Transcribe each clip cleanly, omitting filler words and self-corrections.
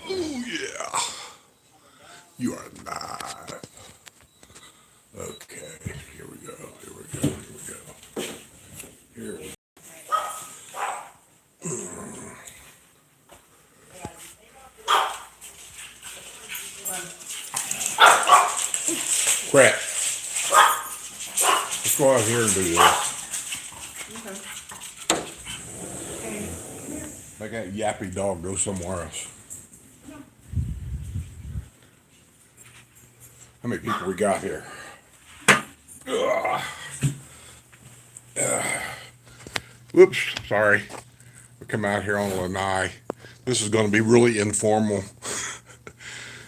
Oh yeah, you are live. Okay, here we go. Here we go. Here we go. Here. Crap. Let's go out here and do this. Make that yappy dog go somewhere else. How many people we got here? Ugh. Whoops, sorry. We come out here on Lanai. This is going to be really informal.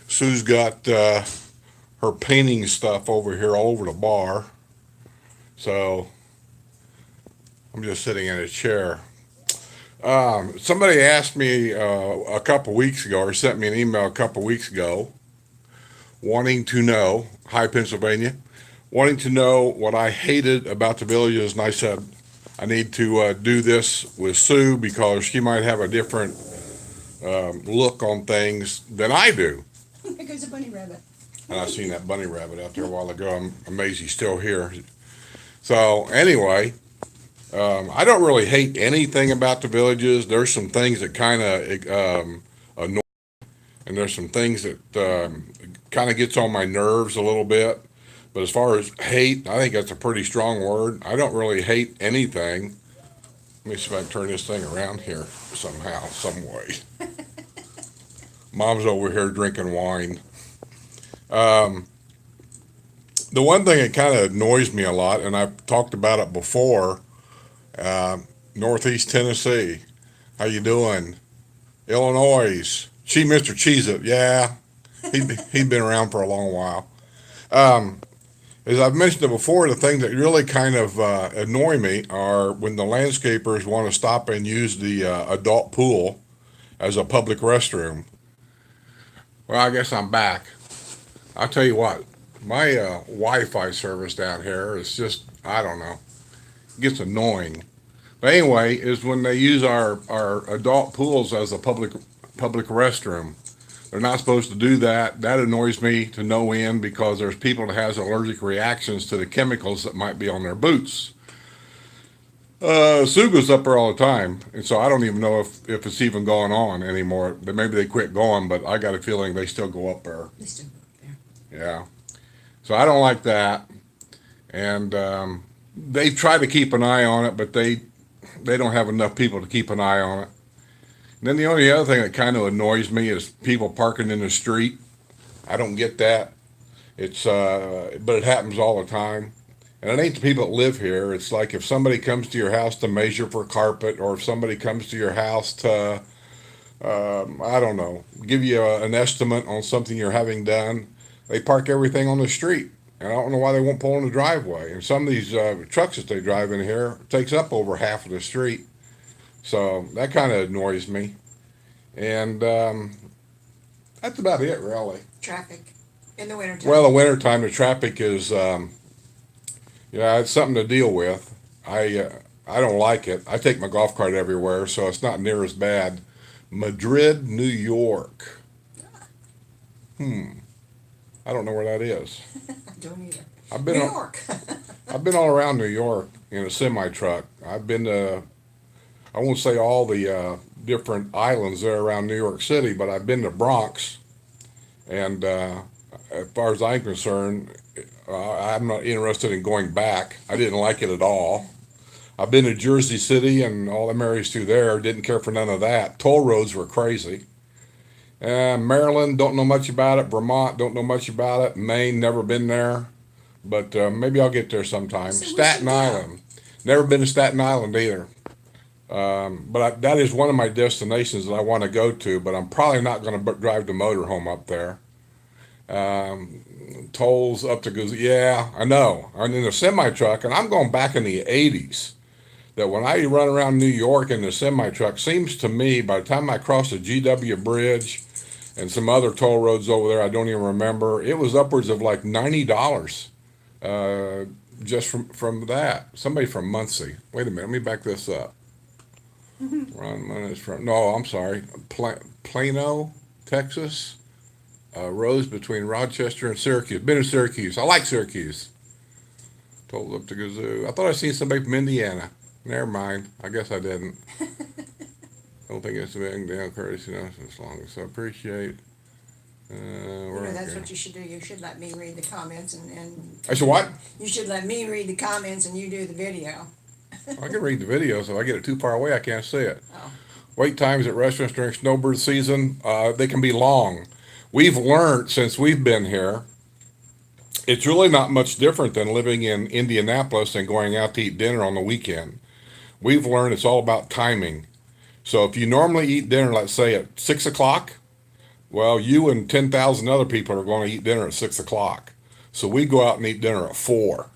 Sue's got her painting stuff over here all over the bar. So I'm just sitting in a chair. Somebody asked me a couple weeks ago, or sent me an email a couple weeks ago, wanting to know, hi Pennsylvania, wanting to know what I hated about the villages, and I said I need to do this with Sue because she might have a different look on things than I do. There goes a bunny rabbit. And I seen that bunny rabbit out there a while ago. I'm amazed he's still here. So anyway, I don't really hate anything about the villages. There's some things that kind of annoy, and there's some things that kind of gets on my nerves a little bit. But as far as hate, I think that's a pretty strong word. I don't really hate anything. Let me see if I can turn this thing around here somehow, some way. Mom's over here drinking wine. Um, the one thing that kind of annoys me a lot, and I've talked about it before, uh, Northeast Tennessee. How you doing? Illinois. Mr. Cheese It. Yeah, he'd been around for a long while. Um, as I've mentioned it before, the things that really kind of annoy me are when the landscapers want to stop and use the adult pool as a public restroom. Well, I guess I'm back. I'll tell you what, my Wi-Fi service down here is just, I don't know, it gets annoying. But anyway, is when they use our adult pools as a public restroom. They're not supposed to do that. That annoys me to no end because there's people that has allergic reactions to the chemicals that might be on their boots. Sue goes up there all the time, and so I don't even know if it's even going on anymore. Maybe they quit going, but I got a feeling they still go up there. They still go up there. Yeah. So I don't like that. And they try to keep an eye on it, but they don't have enough people to keep an eye on it. And then the only other thing that kind of annoys me is people parking in the street. I don't get that. But it happens all the time. And it ain't the people that live here. It's like if somebody comes to your house to measure for carpet, or if somebody comes to your house to, I don't know, give you an estimate on something you're having done, they park everything on the street. And I don't know why they won't pull in the driveway. And some of these trucks that they drive in here takes up over half of the street. So that kind of annoys me. And that's about it, really. Traffic in the wintertime. Well, the wintertime, the traffic is, it's something to deal with. I don't like it. I take my golf cart everywhere, so it's not near as bad. Madrid, New York. Hmm. I don't know where that is. I don't either. I've New been York. I've been all around New York in a semi truck. I've been to, I won't say all the different islands there around New York City, but I've been to Bronx. And as far as I'm concerned, I'm not interested in going back. I didn't like it at all. I've been to Jersey City and all the areas through there. Didn't care for none of that. Toll roads were crazy. Maryland, don't know much about it. Vermont, don't know much about it. Maine, never been there. But maybe I'll get there sometime. So we Staten should go. Island, never been to Staten Island either. That is one of my destinations that I want to go to, but I'm probably not going to drive the motorhome up there. Tolls up to goes, yeah, I know. I'm in a semi truck, and I'm going back in the 80s. That when I run around New York in the semi truck, seems to me by the time I cross the GW Bridge and some other toll roads over there, I don't even remember, it was upwards of like $90 uh, just from that. Somebody from Muncie. Wait a minute, let me back this up. Run minutes from, no, I'm sorry, Plano? Texas. Rose between Rochester and Syracuse. Been to Syracuse. I like Syracuse. Told up to Gazoo. I thought I seen somebody from Indiana. Never mind. I guess I didn't. Don't think it's been down courtesy as long as I appreciate. That's what you should do. You should let me read the comments and I said what? you should let me read the comments and you do the video. I can read the video, so if I get it too far away, I can't see it. Oh. Wait times at restaurants during snowbird season, they can be long. We've learned since we've been here, it's really not much different than living in Indianapolis and going out to eat dinner on the weekend. We've learned it's all about timing. So if you normally eat dinner, let's say at 6 o'clock, well, you and 10,000 other people are going to eat dinner at 6 o'clock. So we go out and eat dinner at 4.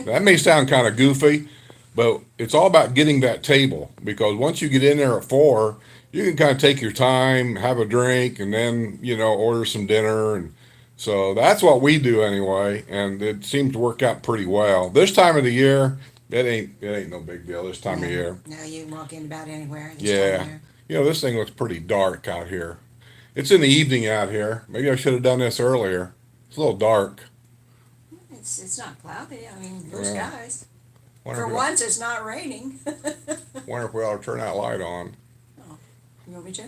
That may sound kind of goofy, but it's all about getting that table, because once you get in there at 4, you can kind of take your time, have a drink, and then, order some dinner. And so that's what we do anyway, and it seems to work out pretty well. This time of the year, it ain't no big deal this time of year. No, you can walk in about anywhere. Yeah. This thing looks pretty dark out here. It's in the evening out here. Maybe I should have done this earlier. It's a little dark. It's not cloudy. I mean, blue skies. Wonder For if once, it's not raining. Wonder if we ought to turn that light on. Oh, you want me to?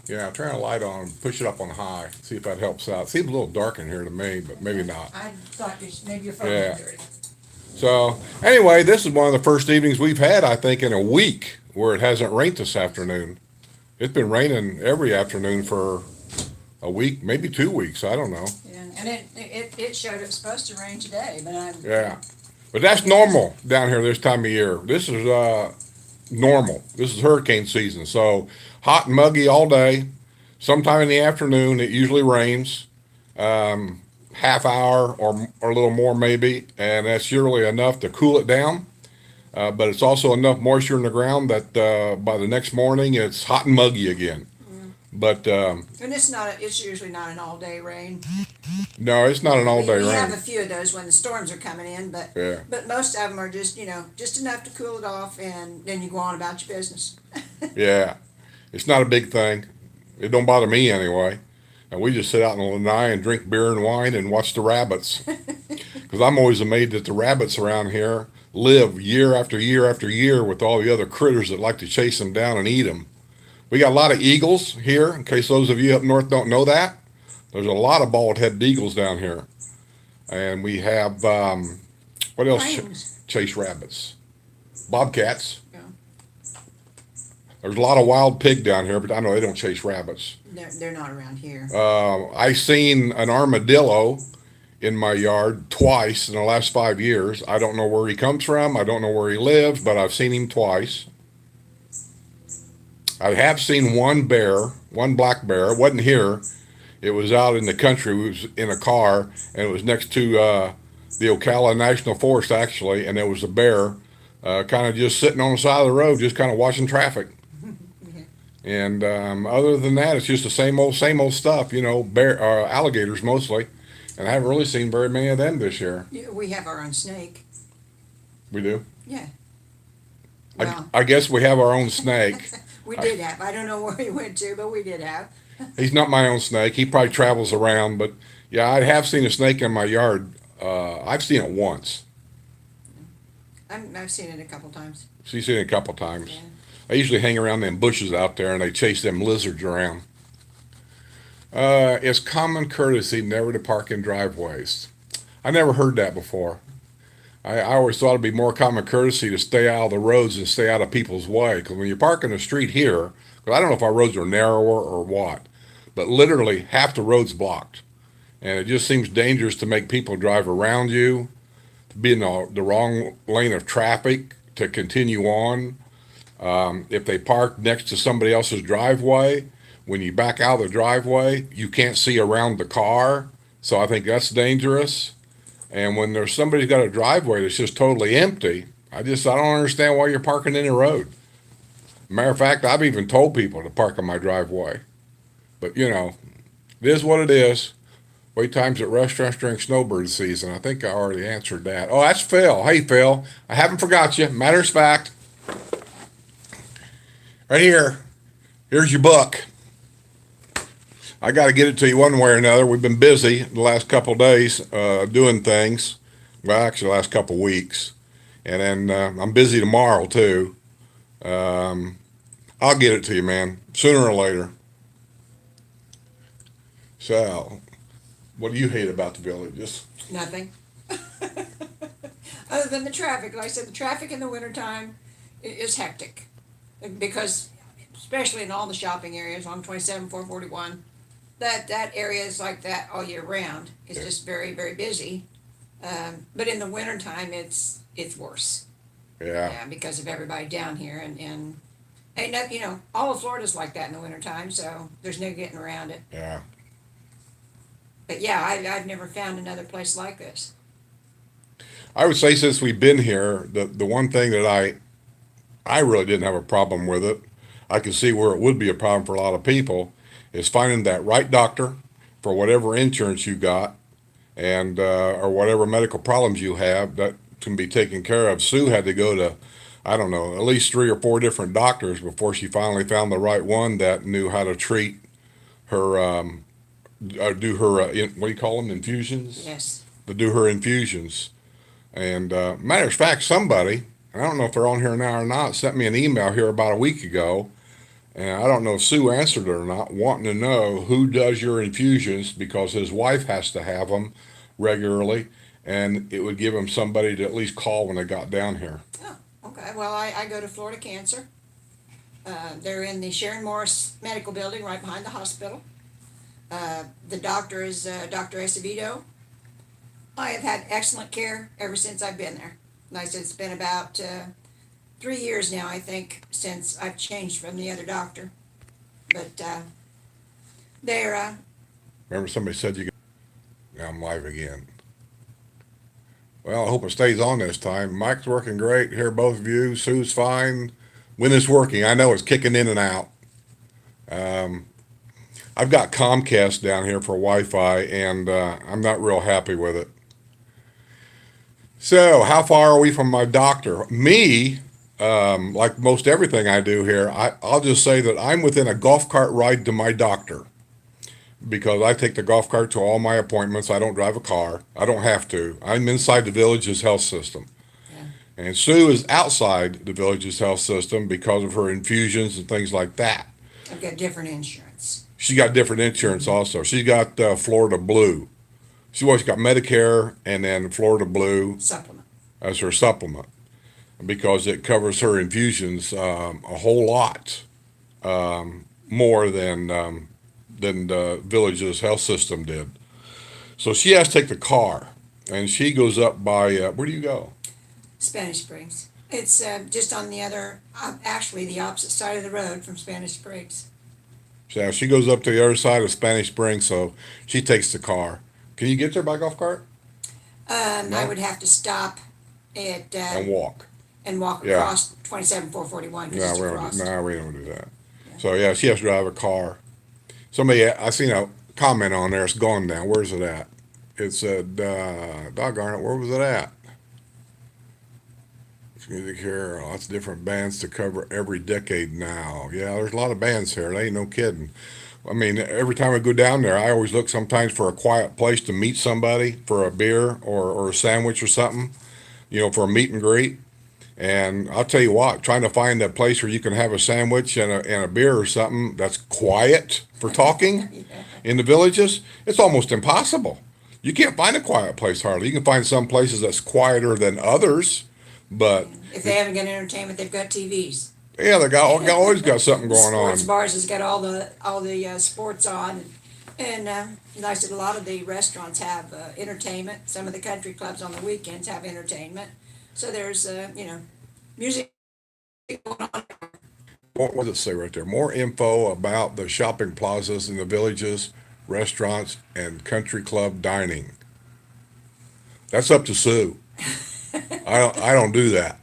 Yeah, turn the light on, push it up on high, see if that helps out. Seems a little dark in here to me, but maybe not. I thought maybe your phone Yeah. was dirty. So, anyway, this is one of the first evenings we've had, I think, in a week where it hasn't rained this afternoon. It's been raining every afternoon for a week, maybe 2 weeks, I don't know. Yeah, and it showed it's supposed to rain today, but Yeah. But that's normal down here this time of year. This is normal. This is hurricane season. So hot and muggy all day. Sometime in the afternoon, it usually rains. Half hour or a little more maybe. And that's usually enough to cool it down. But it's also enough moisture in the ground that by the next morning, it's hot and muggy again. But and it's usually not an all-day rain. no, it's not an all-day We rain. have a few of those when the storms are coming in, but Yeah. but most of them are just just enough to cool it off, and then you go on about your business. Yeah, it's not a big thing. It don't bother me anyway. And we just sit out in the lanai and drink beer and wine and watch the rabbits. Because I'm always amazed that the rabbits around here live year after year after year with all the other critters that like to chase them down and eat them. We got a lot of eagles here, in case those of you up north don't know that. There's a lot of bald-headed eagles down here. And we have, what else Cranes. chase rabbits? Bobcats. Yeah. There's a lot of wild pig down here, but I know they don't chase rabbits. They're not around here. I seen an armadillo in my yard twice in the last 5 years. I don't know where he comes from. I don't know where he lives, but I've seen him twice. I have seen one black bear. It wasn't here. It was out in the country. We was in a car, and it was next to the Ocala National Forest, actually, and there was a bear kind of just sitting on the side of the road, just kind of watching traffic. And other than that, it's just the same old stuff, bear, alligators mostly. And I haven't really seen very many of them this year. We have our own snake. We do? Yeah. I, Well, I guess we have our own snake. we did have. I don't know where he went to, but we did have. He's not my own snake. He probably travels around, but yeah, I have seen a snake in my yard. I've seen it once. I've seen it a couple times. She's seen it a couple times. Yeah. I usually hang around them bushes out there and they chase them lizards around. It's common courtesy never to park in driveways. I never heard that before. I always thought it'd be more common courtesy to stay out of the roads and stay out of people's way. Because when you park in the street here, because I don't know if our roads are narrower or what, but literally half the road's blocked. And it just seems dangerous to make people drive around you, to be in the wrong lane of traffic, to continue on. If they park next to somebody else's driveway, when you back out of the driveway, you can't see around the car. So I think that's dangerous. And when there's somebody's got a driveway that's just totally empty, I don't understand why you're parking in the road. Matter of fact, I've even told people to park on my driveway. But it is what it is. Wait times at restaurants during snowbird season. I think I already answered that. Oh, that's Phil. Hey, Phil. I haven't forgot you. Matter of fact. Right here. Here's your book. I got to get it to you one way or another. We've been busy the last couple of days doing things. Well, actually, the last couple of weeks. And then I'm busy tomorrow, too. Um, I'll get it to you, man, sooner or later. So, what do you hate about the villages? Nothing. Other than the traffic, like I said, the traffic in the wintertime is hectic. Because, especially in all the shopping areas on 27, 441, that area is like that all year round. It's just very, very busy. But in the wintertime, it's worse. Yeah, Yeah, because of everybody down here and that, all of Florida's like that in the wintertime, so there's no getting around it. yeah. But yeah, I've never found another place like this. I would say since we've been here, the one thing that I really didn't have a problem with it. I can see where it would be a problem for a lot of people is finding that right doctor for whatever insurance you got and or whatever medical problems you have that can be taken care of. Sue had to go to, I don't know, at least 3 or 4 different doctors before she finally found the right one that knew how to treat her, do her, what do you call them, infusions? Yes. To do her infusions. And matter of fact, somebody, I don't know if they're on here now or not, sent me an email here about a week ago. And I don't know if Sue answered it or not, wanting to know who does your infusions because his wife has to have them regularly. And it would give him somebody to at least call when they got down here. Oh, okay. Well, I go to Florida Cancer. They're in the Sharon Morris Medical Building right behind the hospital. The doctor is Dr. Acevedo. I have had excellent care ever since I've been there. Like I said, it's been about 3 years now, I think, since I've changed from the other doctor. But they're, Remember somebody said you could. Now I'm live again. Well, I hope it stays on this time. Mike's working great. Hear both of you. Sue's fine. When it's working, I know it's kicking in and out. Um, I've got Comcast down here for Wi-Fi, and I'm not real happy with it. So, how far are we from my doctor? Me, like most everything I do here, I'll just say that I'm within a golf cart ride to my doctor because I take the golf cart to all my appointments. I don't drive a car. I don't have to. I'm inside the village's health system. yeah, And Sue is outside the village's health system because of her infusions and things like that. I've got different insurance. She's got different insurance also. She's got Florida Blue. She's always got Medicare and then Florida Blue Supplement. as her supplement because it covers her infusions a whole lot more than the village's health system did. So she has to take the car, and she goes up by where do you go? Spanish Springs. It's just on the other, actually the opposite side of the road from Spanish Springs. So she goes up to the other side of Spanish Springs, so she takes the car. Can you get there by golf cart? I No? would have to stop at And walk. and walk Yeah. across 27 441 because No, it's we don't across. do, no, we don't do that. Yeah. So yeah, she has to drive a car. Somebody, I seen a comment on there. It's gone now. Where's it at? It said, doggone it, where was it at? It's music here. Lots of different bands to cover every decade now. Yeah, there's a lot of bands here. They ain't no kidding. I mean, every time I go down there, I always look sometimes for a quiet place to meet somebody for a beer or a sandwich or something, for a meet and greet. And I'll tell you what, trying to find a place where you can have a sandwich and a beer or something that's quiet for talking Yeah. in the villages, it's almost impossible. You can't find a quiet place hardly. You can find some places that's quieter than others, but If they haven't got entertainment, they've got TVs. yeah, they always got something going on. Sports bars has got all the sports on, and like I said, a lot of the restaurants have entertainment. Some of the country clubs on the weekends have entertainment. So there's music going on. What does it say right there? More info about the shopping plazas in the villages, restaurants, and country club dining. That's up to Sue. I don't do that.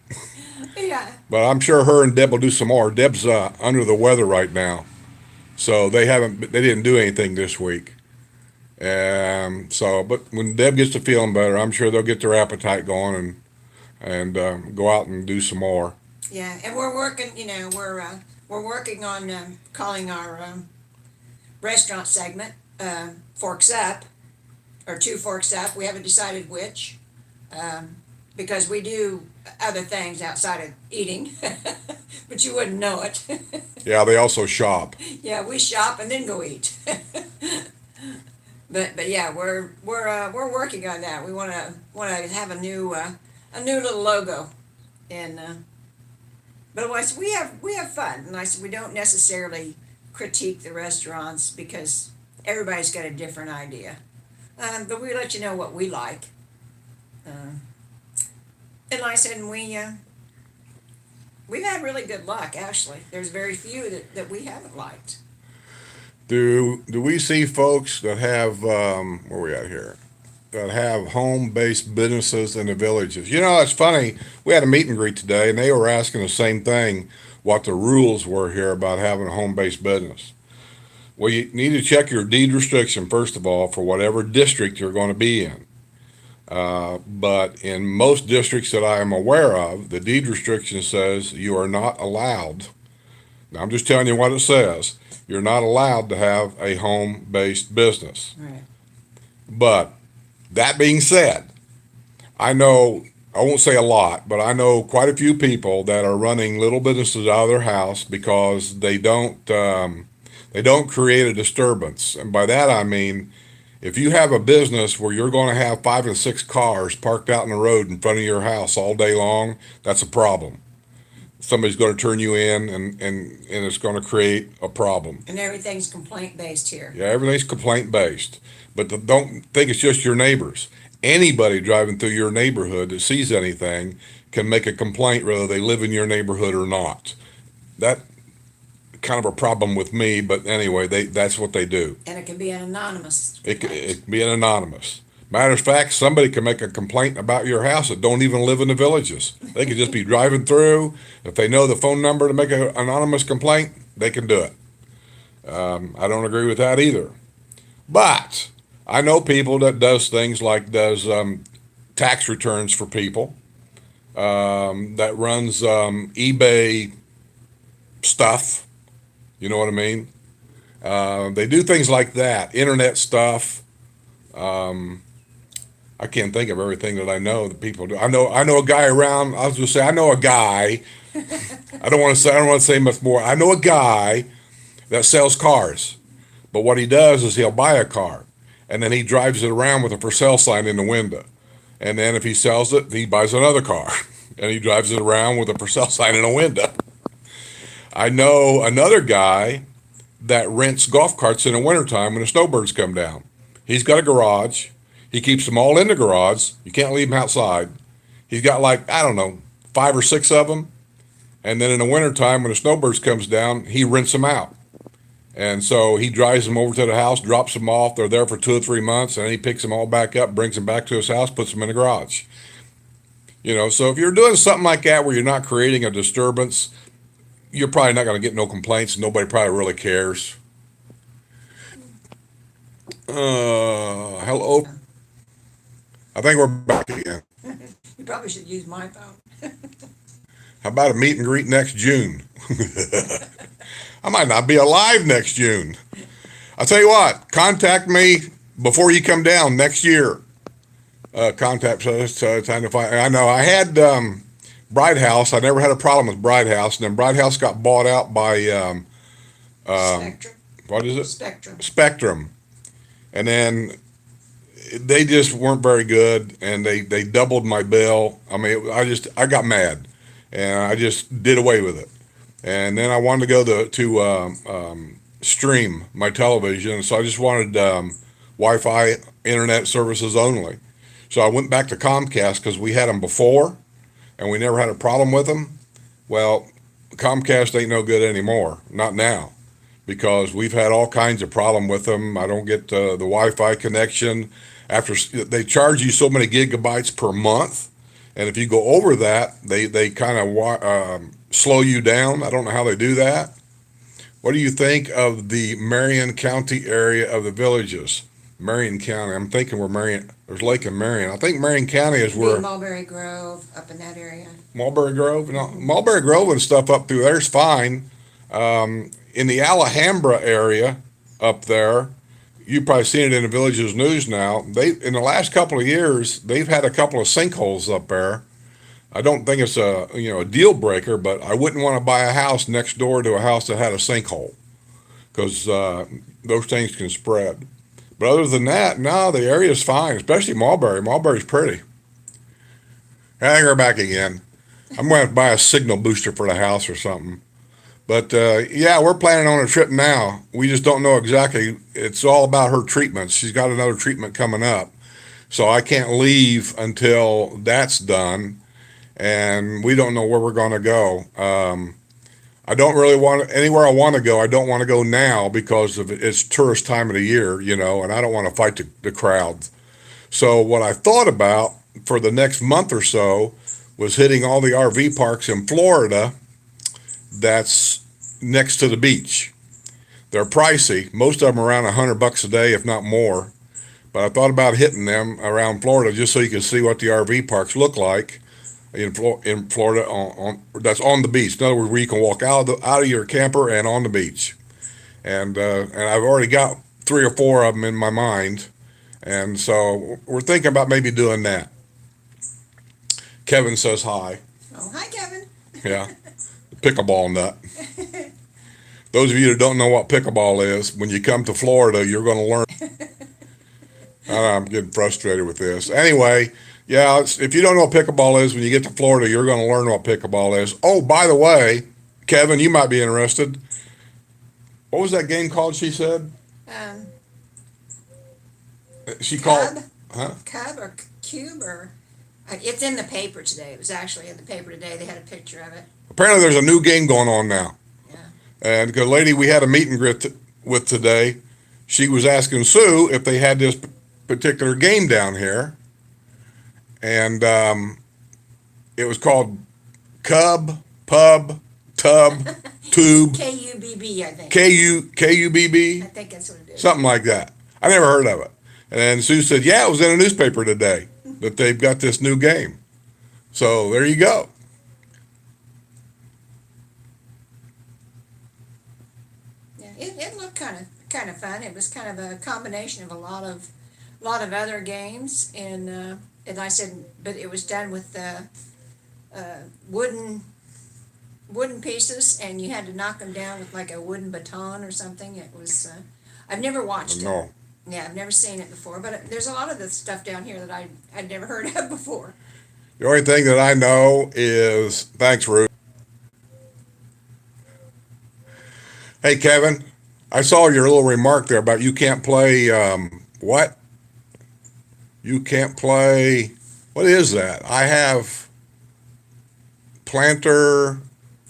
Yeah. But I'm sure her and Deb will do some more. Deb's under the weather right now, so they didn't do anything this week. But when Deb gets to feeling better, I'm sure they'll get their appetite going and go out and do some more. Yeah, and we're working. We're working on calling our restaurant segment, Forks Up, or Two Forks Up. We haven't decided which, because we do other things outside of eating, but you wouldn't know it. Yeah, they also shop. Yeah, we shop and then go eat. But yeah, we're working on that. We wanna have a new little logo, and but otherwise we have fun. And I said we don't necessarily critique the restaurants because everybody's got a different idea. But we let you know what we like. Uh, and like I said, we've had really good luck actually. There's very few that we haven't liked. Do we see folks that have where we at here? That have home-based businesses in the villages. You know, it's funny. We had a meet and greet today, and they were asking the same thing, what the rules were here about having a home-based business. Well, you need to check your deed restriction first of all for whatever district you're going to be in. But in most districts that I am aware of, the deed restriction says you are not allowed. Now, I'm just telling you what it says. You're not allowed to have a home-based business. Right. But that being said, I know, I won't say a lot, but I know quite a few people that are running little businesses out of their house because they don't create a disturbance. And by that I mean, if you have a business where you're going to have 5 and 6 cars parked out in the road in front of your house all day long, that's a problem. Somebody's going to turn you in, and it's going to create a problem. And everything's complaint based here. Yeah, everything's complaint based. But don't think it's just your neighbors. Anybody driving through your neighborhood that sees anything can make a complaint whether they live in your neighborhood or not. That kind of a problem with me, but anyway, that's what they do. And it can be an anonymous It complaint. can be an anonymous. Matter of fact, somebody can make a complaint about your house that don't even live in the villages. They could just be driving through. If they know the phone number to make an anonymous complaint, they can do it. I don't agree with that either. But I know people that does things like does tax returns for people, that runs eBay stuff. You know what I mean? They do things like that, internet stuff. I can't think of everything that I know that people do. I know a guy around. I was just say I know a guy. I don't want to say much more. I know a guy that sells cars, but what he does is he'll buy a car, and then he drives it around with a for sale sign in the window, and then if he sells it, he buys another car, and he drives it around with a for sale sign in a window. I know another guy that rents golf carts in the wintertime when the snowbirds come down. He's got a garage. He keeps them all in the garage. You can't leave them outside. He's got like, I don't know, 5 or 6 of them. And then in the wintertime when the snowbirds comes down, he rents them out. And so he drives them over to the house, drops them off. They're there for 2 or 3 months, and then he picks them all back up, brings them back to his house, puts them in the garage. You know, so if you're doing something like that where you're not creating a disturbance, you're probably not going to get no complaints. Nobody probably really cares. Hello. I think we're back again. You probably should use my phone. How about a meet and greet next June? I might not be alive next June. I'll tell you what, contact me before you come down next year. Contact us, time to find. I know I had Bright House. I never had a problem with Bright House, and then Bright House got bought out by Spectrum. what is it? Spectrum. Spectrum, and then they just weren't very good, and they doubled my bill. I mean, I got mad, and I just did away with it. And then I wanted to go to stream my television, so I just wanted Wi-Fi internet services only. So I went back to Comcast because we had them before, and we never had a problem with them. Well, Comcast ain't no good anymore, not now, because we've had all kinds of problem with them. I don't get the Wi-Fi connection. They charge you so many gigabytes per month, and if you go over that, they kind of slow you down. I don't know how they do that. What do you think of the Marion County area of the villages? Marion County. I'm thinking where there's Lake and Marion. I think Marion County is Be where Mulberry Grove, up in that area. Mulberry Grove. No, Mulberry Grove and stuff up through there's fine. In the Alhambra area, up there. You've probably seen it in the Villages News now. They in the last couple of years they've had a couple of sinkholes up there. I don't think it's a deal breaker, but I wouldn't want to buy a house next door to a house that had a sinkhole because those things can spread. But other than that, no, the area is fine, especially Mulberry. Mulberry's pretty. I think we're back again. I'm going to have to buy a signal booster for the house or something. But yeah, we're planning on a trip now. We just don't know exactly. It's all about her treatments. She's got another treatment coming up. So I can't leave until that's done. And we don't know where we're going to go. I don't really want anywhere I want to go. I don't want to go now because of it's tourist time of the year, and I don't want to fight the crowds. So what I thought about for the next month or so was hitting all the RV parks in Florida that's next to the beach. They're pricey. Most of them are around $100 a day, if not more. But I thought about hitting them around Florida just so you can see what the RV parks look like in Florida that's on the beach. In other words, where you can walk out of your camper and on the beach. And I've already got 3 or 4 of them in my mind, and so we're thinking about maybe doing that. Kevin says hi. Oh, hi, Kevin. Yeah, pickleball nut. Those of you that don't know what pickleball is, when you come to Florida, you're going to learn. I'm getting frustrated with this. Anyway. Yeah, if you don't know what pickleball is, when you get to Florida, you're going to learn what pickleball is. Oh, by the way, Kevin, you might be interested. What was that game called, she said? Um, She Cub, called, huh? Cub or Cube or it's in the paper today. It was actually in the paper today. They had a picture of it. Apparently there's a new game going on now. Yeah. And the lady we had a meet and greet with today, she was asking Sue if they had this particular game down here. And it was called Cub, Pub, Tub, Tube, Kubb, I think. Kubb, I think that's what it is. something like that. I never heard of it. And Sue said, yeah, it was in a newspaper today that they've got this new game. So there you go. Yeah, it looked kind of fun. It was kind of a combination of a lot of other games, and I said, but it was done with wooden pieces, and you had to knock them down with like a wooden baton or something. It was I've never watched it. No. Yeah, I've never seen it before, but there's a lot of the stuff down here that I'd never heard of before. The only thing that I know is, thanks, Ruth. Hey, Kevin, I saw your little remark there about you can't play, what? You can't play, what is that? I have plantar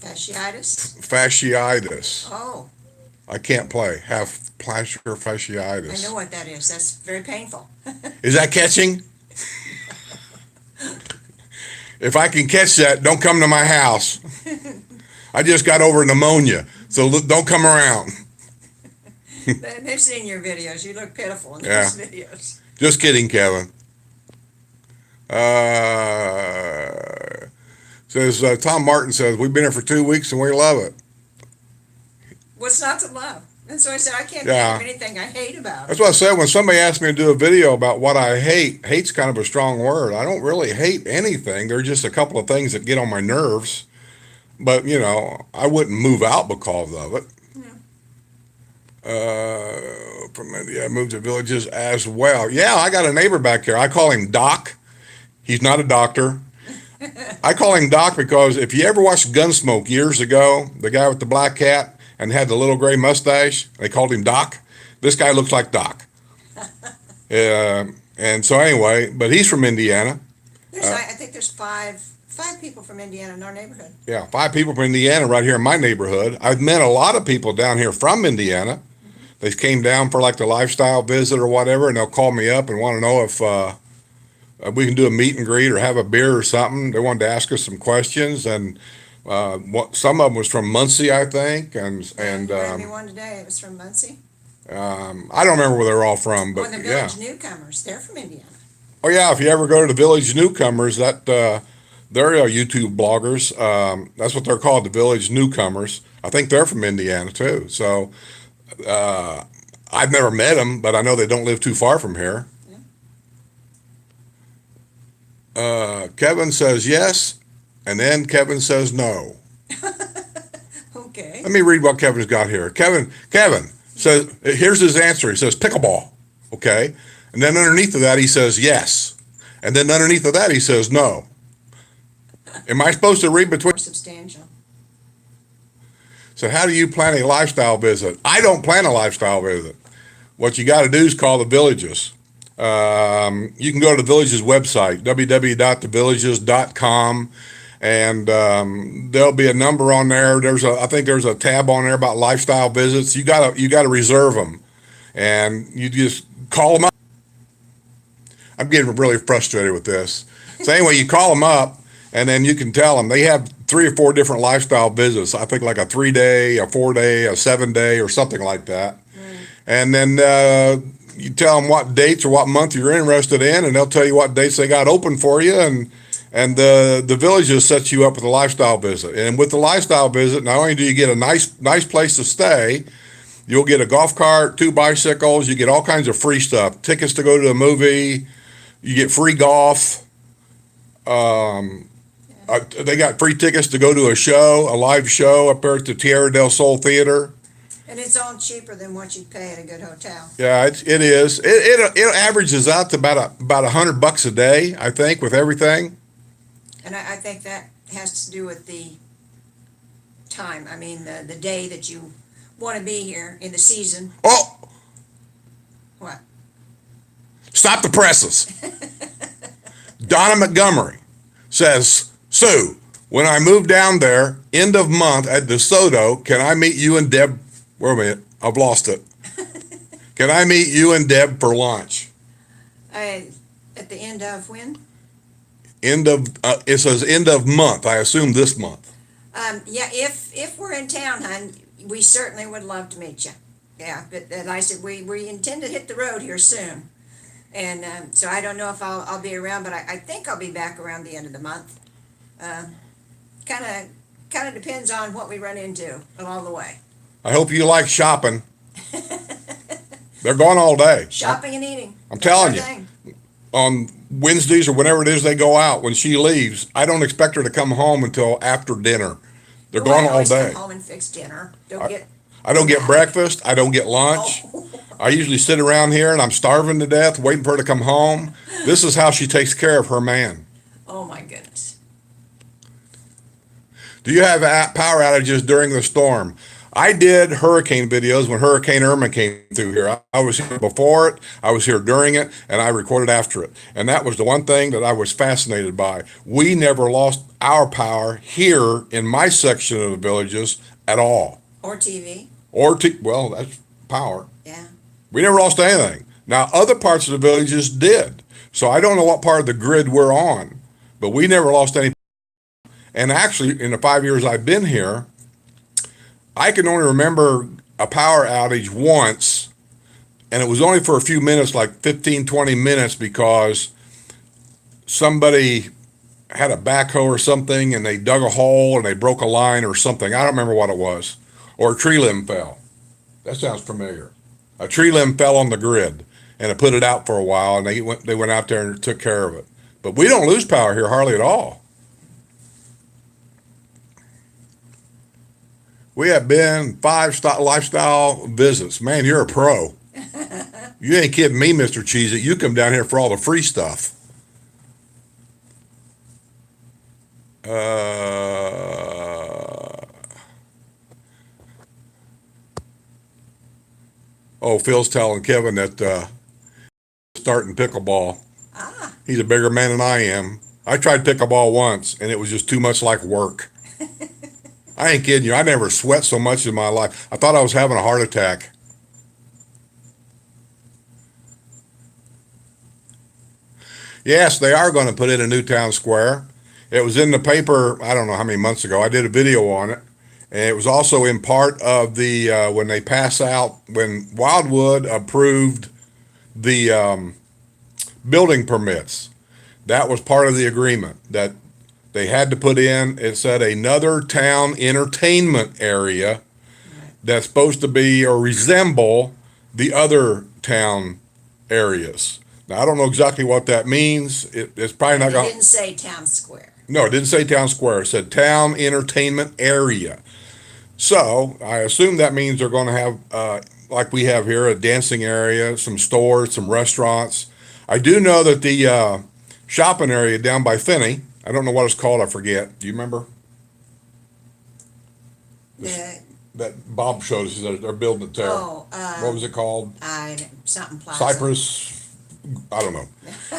fasciitis. Oh, I can't play. Have plantar I fasciitis. know what that is. That's very painful. Is that catching? If I can catch that, don't come to my house. I just got over pneumonia, so don't come around. They've seen your videos. You look pitiful in those videos. Just kidding, Kevin. Tom Martin says, we've been here for 2 weeks and we love it. What's not to love? And so I said, I can't Yeah. think of anything I hate about it. That's what I said when somebody asked me to do a video about what I hate. Hate's kind of a strong word. I don't really hate anything. There are just a couple of things that get on my nerves. But, I wouldn't move out because of it. From India, I moved to Villages as well. Yeah, I got a neighbor back here. I call him Doc. He's not a doctor. I call him Doc because if you ever watched Gunsmoke years ago, the guy with the black hat and had the little gray mustache, they called him Doc. This guy looks like Doc. And so anyway, but he's from Indiana. I think there's five people from Indiana in our neighborhood. Yeah, 5 people from Indiana right here in my neighborhood. I've met a lot of people down here from Indiana. They came down for like the lifestyle visit or whatever, and they'll call me up and want to know if we can do a meet and greet or have a beer or something. They wanted to ask us some questions, and some of them was from Muncie, I think, and You ran me one today. It was from Muncie. I don't remember where they're all from, but the yeah. Village Newcomers. They're from Indiana. Oh yeah, if you ever go to the Village Newcomers, that they're YouTube bloggers. That's what they're called, the Village Newcomers. I think they're from Indiana too. So I've never met them, but I know they don't live too far from here. Kevin says yes, and then Kevin says no. Okay. Let me read what Kevin's got here. Kevin says, here's his answer. He says pickleball, okay? And then underneath of that, he says yes. And then underneath of that, he says no. Am I supposed to read between? More substantial. So how do you plan a lifestyle visit? I don't plan a lifestyle visit. What you got to do is call the Villages. You can go to the Villages website, www.thevillages.com, and there'll be a number on there. I think there's a tab on there about lifestyle visits. You gotta reserve them, and you just call them up. I'm getting really frustrated with this. So anyway, you call them up, and then you can tell them they have 3 or 4 different lifestyle visits. I think like a 3-day, a 4-day, a 7-day, or something like that. And then you tell them what dates or what month you're interested in, and they'll tell you what dates they got open for you, and the Villages sets you up with a lifestyle visit. And with the lifestyle visit, not only do you get a nice place to stay, you'll get a golf cart, 2 bicycles, you get all kinds of free stuff, tickets to go to a movie, you get free golf. They got free tickets to go to a show, a live show up there at the Tierra del Sol Theater. And it's all cheaper than what you'd pay at a good hotel. Yeah, it is. It averages out to about $100 a day, I think, with everything. And I think that has to do with the time. I mean, the day that you want to be here in the season. Oh, What? stop the presses. Donna Montgomery says, Sue, when I move down there, end of month at DeSoto, can I meet you and Deb? Wait a minute, I've lost it. Can I meet you and Deb for lunch? At the end of when? It says end of month. I assume this month. Yeah, if we're in town, hon, we certainly would love to meet you. Yeah, but I said we intend to hit the road here soon, and so I don't know if I'll be around, but I think I'll be back around the end of the month. Kind of depends on what we run into along the way. I hope you like shopping. They're gone all day. Shopping and eating. I'm That's telling our you. thing. On Wednesdays or whenever it is they go out, when she leaves, I don't expect her to come home until after dinner. They're Well, gone I all always day. come home and fix dinner. Don't get. I don't get breakfast. I don't get lunch. Oh. I usually sit around here and I'm starving to death, waiting for her to come home. This is how she takes care of her man. Oh my goodness. Do you have power outages during the storm? I did hurricane videos when Hurricane Irma came through here. I was here before it, I was here during it, and I recorded after it. And that was the one thing that I was fascinated by. We never lost our power here in my section of the Villages at all. Or TV. Well, that's power. Yeah. We never lost anything. Now, other parts of the Villages did. So I don't know what part of the grid we're on, but we never lost any. And actually, in the 5 years I've been here, I can only remember a power outage once, and it was only for a few minutes, like 15, 20 minutes, because somebody had a backhoe or something, and they dug a hole, and they broke a line or something. I don't remember what it was. Or a tree limb fell. That sounds familiar. A tree limb fell on the grid, and it put it out for a while, and they went out there and took care of it. But we don't lose power here hardly at all. We have been 5 lifestyle visits. Man, you're a pro. You ain't kidding me, Mr. Cheesy. You come down here for all the free stuff. Phil's telling Kevin that starting pickleball. He's a bigger man than I am. I tried pickleball once, and it was just too much like work. I ain't kidding you. I never sweat so much in my life. I thought I was having a heart attack. Yes, they are going to put in a new town square. It was in the paper, I don't know how many months ago. I did a video on it. And it was also in part of the, when Wildwood approved the building permits. That was part of the agreement that they had to put in. It said another town entertainment area that's supposed to be or resemble the other town areas. Now, I don't know exactly what that means. It's probably not It going didn't say town square. no, it didn't say town square. It said town entertainment area. So I assume that means they're going to have, like we have here, a dancing area, some stores, some restaurants. I do know that the shopping area down by Finney, I don't know what it's called, I forget. Do you remember? The, That Bob showed us that they're building it there. oh, What was it called? something plaza. Cypress? I don't know.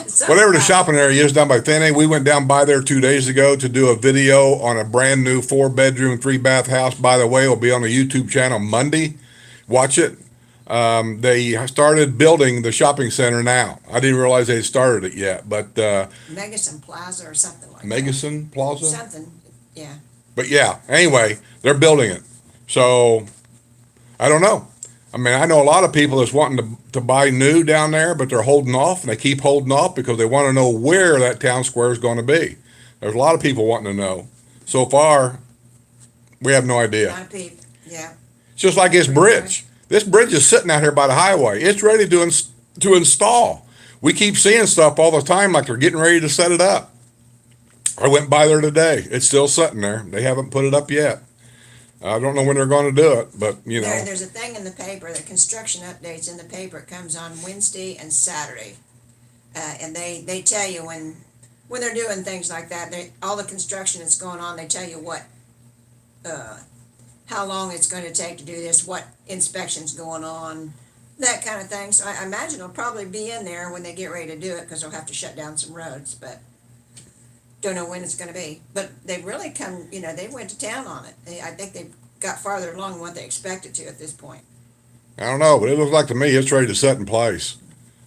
Something Whatever the plaza. shopping area is down by Finney, we went down by there 2 days ago to do a video on a brand new 4-bedroom, 3-bath house. By the way, it'll be on the YouTube channel Monday. Watch it. They started building the shopping center now. I didn't realize they had started it yet, but Megason Plaza or something like that. Megason Plaza? Something, yeah. But yeah, anyway, they're building it. So I don't know. I mean, I know a lot of people that's wanting to buy new down there, but they're holding off, and they keep holding off because they want to know where that town square is going to be. There's a lot of people wanting to know. So far, we have no idea. Not a peep, yeah. It's just like this bridge. This bridge is sitting out here by the highway. It's ready to install. We keep seeing stuff all the time like they're getting ready to set it up. I went by there today. It's still sitting there. They haven't put it up yet. I don't know when they're going to do it, but you know. There's a thing in the paper, the construction updates in the paper. It comes on Wednesday and Saturday. And they tell you when they're doing things like that, all the construction that's going on, they tell you how long it's going to take to do this, what inspections going on, that kind of thing. So I imagine it'll probably be in there when they get ready to do it, because they'll have to shut down some roads, but don't know when it's going to be. But they've really come, they went to town on it. I think they've got farther along than what they expected to at this point. I don't know, but it looks like to me it's ready to set in place.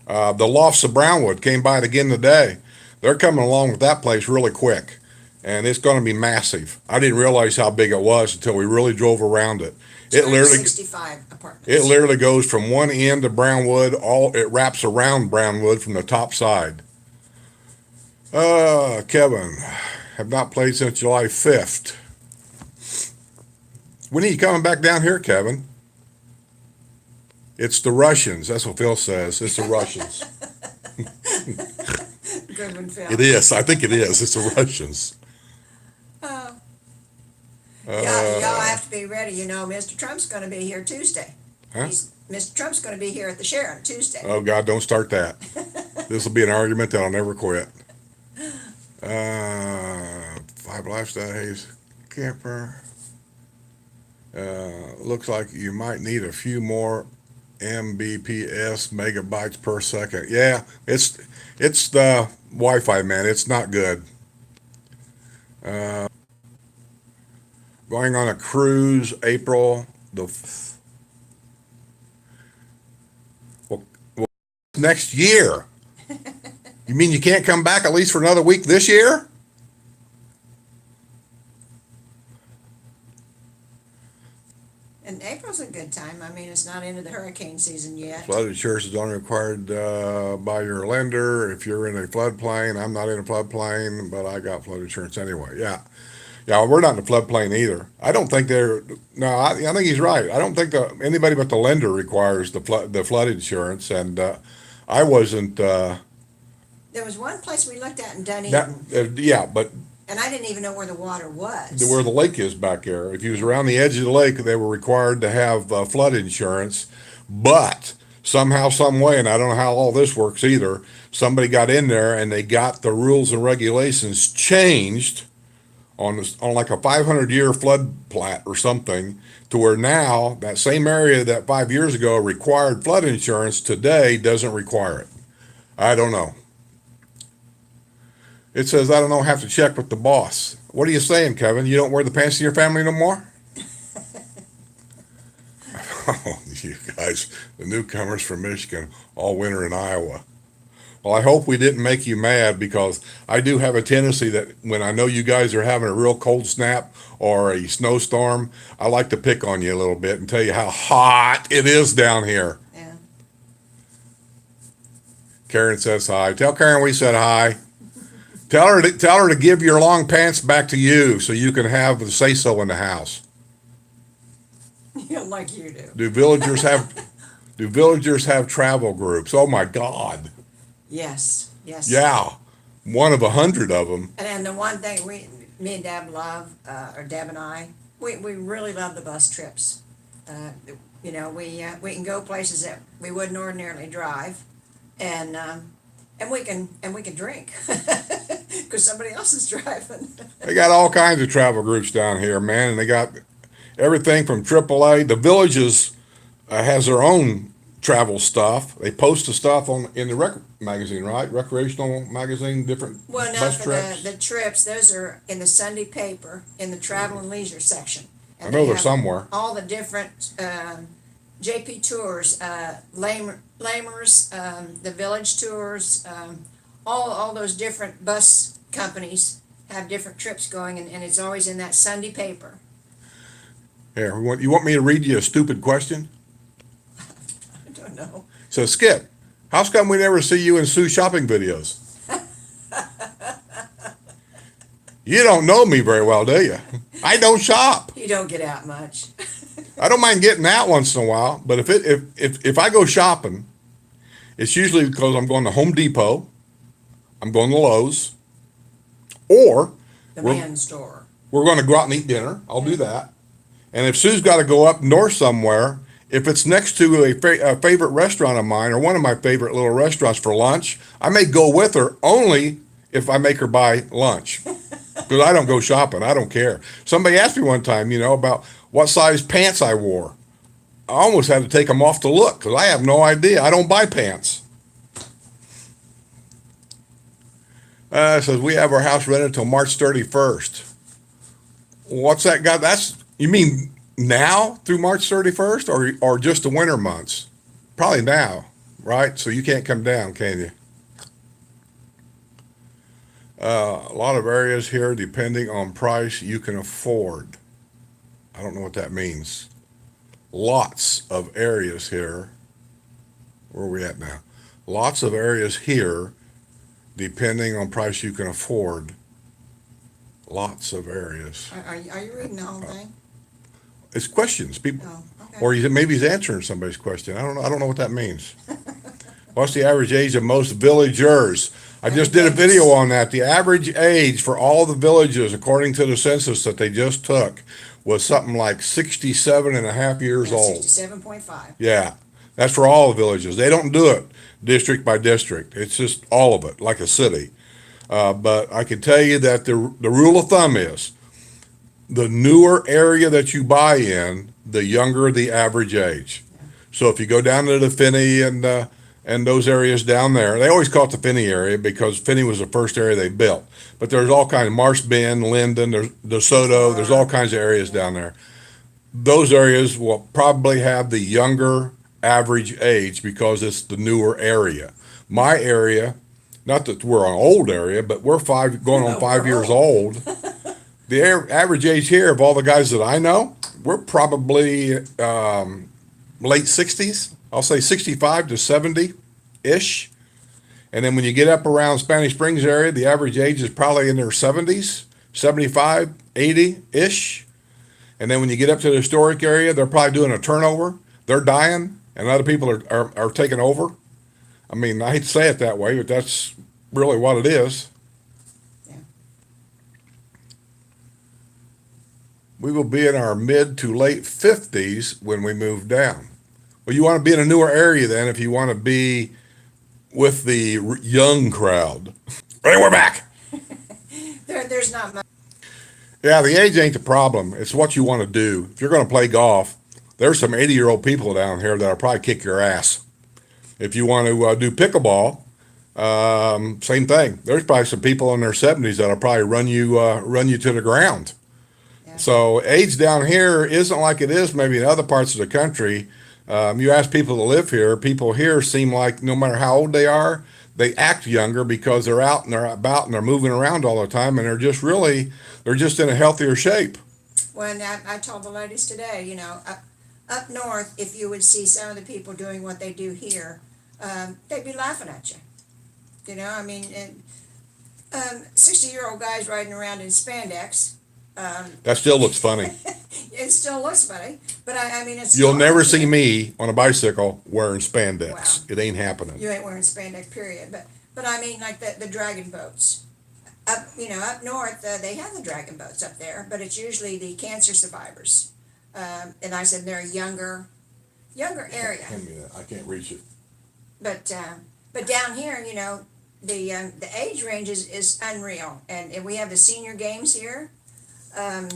The Lofts of Brownwood came by it again today. They're coming along with that place really quick, and it's going to be massive. I didn't realize how big it was until we really drove around it. It literally 65 apartments. It literally goes from one end of Brownwood, it wraps around Brownwood from the top side. Kevin, have not played since July 5th. When are you coming back down here, Kevin? It's the Russians. That's what Phil says. It's the Russians. Good one, Phil. It is. I think it is. It's the Russians. Oh. Y'all have to be ready. Mr. Trump's going to be here Tuesday. Huh? Mr. Trump's going to be here at the Sharon Tuesday. Oh, God, don't start that. This will be an argument that'll never quit. 5 lifestyle haze camper. Looks like you might need a few more Mbps megabytes per second. Yeah, it's the Wi-Fi, man. It's not good. Going on a cruise April well, next year. You mean you can't come back at least for another week this year? And April's a good time. I mean, it's not into the hurricane season yet. Flood insurance is only required by your lender if you're in a floodplain. I'm not in a floodplain, but I got flood insurance anyway. Yeah. Yeah, we're not in a floodplain either. I don't think I think he's right. I don't think anybody but the lender requires the flood insurance, and I wasn't. There was one place we looked at in Dunedin. Yeah, but and I didn't even know where the water was. where the lake is back there. If you was around the edge of the lake, they were required to have flood insurance. But somehow, some way, and I don't know how all this works either, somebody got in there and they got the rules and regulations changed on like a 500-year flood plat or something, to where now that same area that 5 years ago required flood insurance today doesn't require it. I don't know. It says, I don't know, have to check with the boss. What are you saying, Kevin? You don't wear the pants in your family no more? Oh, you guys, the newcomers from Michigan, all winter in Iowa. Well, I hope we didn't make you mad, because I do have a tendency that when I know you guys are having a real cold snap or a snowstorm, I like to pick on you a little bit and tell you how hot it is down here. Yeah. Karen says hi. Tell Karen we said hi. Tell her to give your long pants back to you so you can have the say so in the house. Like you do. Do villagers have Do villagers have travel groups? Oh my God. Yes, yes. Yeah. One of 100 of them. And the one thing me and Deb love, or Deb and I, we really love the bus trips. Uh, we can go places that we wouldn't ordinarily drive, and we can drink because somebody else is driving. They got all kinds of travel groups down here, man, and they got everything from AAA. The Villages has their own travel stuff. They post the stuff in the rec magazine, right? Recreational magazine, different Well, not bus for trips. the trips. Those are in the Sunday paper in the travel and leisure section. I And know they they're have somewhere. all the different JP tours, Lamers, the Village tours, all those different bus companies have different trips going, and it's always in that Sunday paper. Here, you want me to read you a stupid question? I don't know. So, Skip, how come we never see you in Sue shopping videos? You don't know me very well, do you? I don't shop. You don't get out much. I don't mind getting out once in a while, but if I go shopping, it's usually because I'm going to Home Depot, I'm going to Lowe's, or The we're, man store. we're going to go out and eat dinner. I'll do that. And if Sue's got to go up north somewhere, if it's next to a favorite restaurant of mine or one of my favorite little restaurants for lunch, I may go with her only if I make her buy lunch. Because I don't go shopping. I don't care. Somebody asked me one time, about what size pants I wore. I almost had to take them off to look because I have no idea. I don't buy pants. It says we have our house rented until March 31st. What's that got? You mean now through March 31st or just the winter months? Probably now, right? So you can't come down, can you? A lot of areas here, depending on price, you can afford. I don't know what that means. Lots of areas here. Where are we at now? Lots of areas here, depending on price you can afford. Lots of areas. Are you reading the whole thing? It's questions. People, Oh, okay. or maybe he's answering somebody's question. I don't know. I don't know what that means. What's the average age of most villagers? I just did a video on that. The average age for all the villages, according to the census that they just took, was something like 67 and a half years old. 67.5. Yeah, that's for all the villages. They don't do it district by district. It's just all of it, like a city. But I can tell you that the rule of thumb is the newer area that you buy in, the younger the average age. So if you go down to the Finney and those areas down there, they always call it the Finney area because Finney was the first area they built. But there's all kinds of Marsh Bend, Linden, there's DeSoto, there's all kinds of areas down there. Those areas will probably have the younger average age because it's the newer area. My area, not that we're an old area, but we're going on No, 5 we're years old. old. The average age here of all the guys that I know, we're probably late 60s. I'll say 65 to 70-ish. And then when you get up around Spanish Springs area, the average age is probably in their 70s, 75, 80-ish. And then when you get up to the historic area, they're probably doing a turnover. They're dying, and other people are taking over. I mean, I hate to say it that way, but that's really what it is. Yeah. We will be in our mid to late 50s when we move down. Well, you want to be in a newer area then if you want to be with the young crowd. Hey, we're back. There's not much. Yeah, the age ain't the problem. It's what you want to do. If you're going to play golf, there's some 80-year-old people down here that'll probably kick your ass. If you want to do pickleball, same thing. There's probably some people in their 70s that'll probably run you to the ground. Yeah. So age down here isn't like it is maybe in other parts of the country. You ask people to live here, people here seem like no matter how old they are, they act younger because they're out and they're about and they're moving around all the time and they're just in a healthier shape. Well, and I told the ladies today, up north, if you would see some of the people doing what they do here, they'd be laughing at you. I mean, 60-year-old guys riding around in spandex. That still looks funny. It still looks funny, but I mean, it's You'll still never out see there. me on a bicycle wearing Wow, spandex. It ain't happening. you ain't wearing spandex, period. But I mean, like the dragon boats up, up north, they have the dragon boats up there, but it's usually the cancer survivors. And I said they're a younger area. Hand me that. I can't reach it. But down here, the age range is unreal, and we have the senior games here. Um,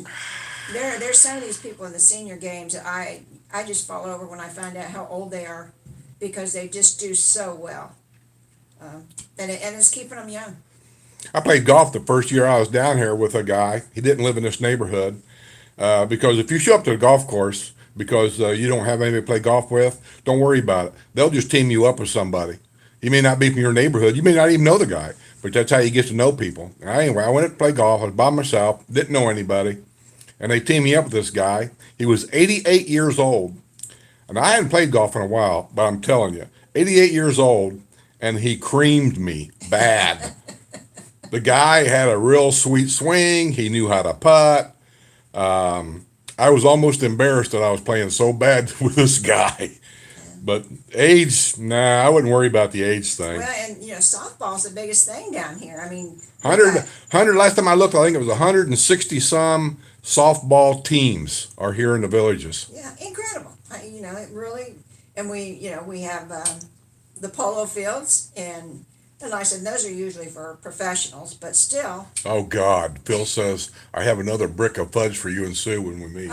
there's some of these people in the senior games that I just fall over when I find out how old they are, because they just do so well, and it's keeping them young. I played golf the first year I was down here with a guy. He didn't live in this neighborhood. Because if you show up to the golf course because you don't have anybody to play golf with, don't worry about it. They'll just team you up with somebody. He may not be from your neighborhood. You may not even know the guy, but that's how you get to know people. Anyway, I went to play golf. I was by myself, didn't know anybody, and they teamed me up with this guy. He was 88 years old, and I hadn't played golf in a while, but I'm telling you, 88 years old, and he creamed me bad. The guy had a real sweet swing. He knew how to putt. I was almost embarrassed that I was playing so bad with this guy. But age, nah, I wouldn't worry about the age thing. Well, and softball's the biggest thing down here. I mean, we've 100, got 100, last time I looked, I think it was 160 some softball teams are here in the villages. yeah, incredible. It really, and we have the polo fields, and like I said, those are usually for professionals, but still. Oh, God. Phil says, I have another brick of fudge for you and Sue when we meet.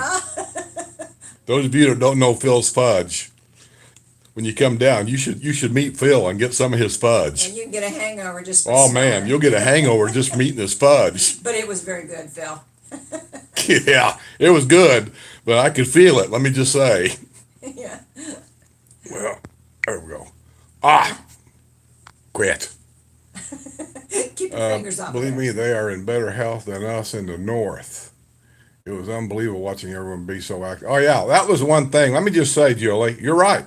Those of you that don't know Phil's fudge, when you come down, you should meet Phil and get some of his fudge. And you can get a hangover just from Oh, smelling man, it. you'll get a hangover just from eating his fudge. But it was very good, Phil. Yeah, it was good, but I could feel it. Let me just say. Yeah. Well, there we go. Ah, quit. Keep your fingers off Believe there. me, they are in better health than us in the north. It was unbelievable watching everyone be so active. Oh yeah, that was one thing. Let me just say, Julie, you're right.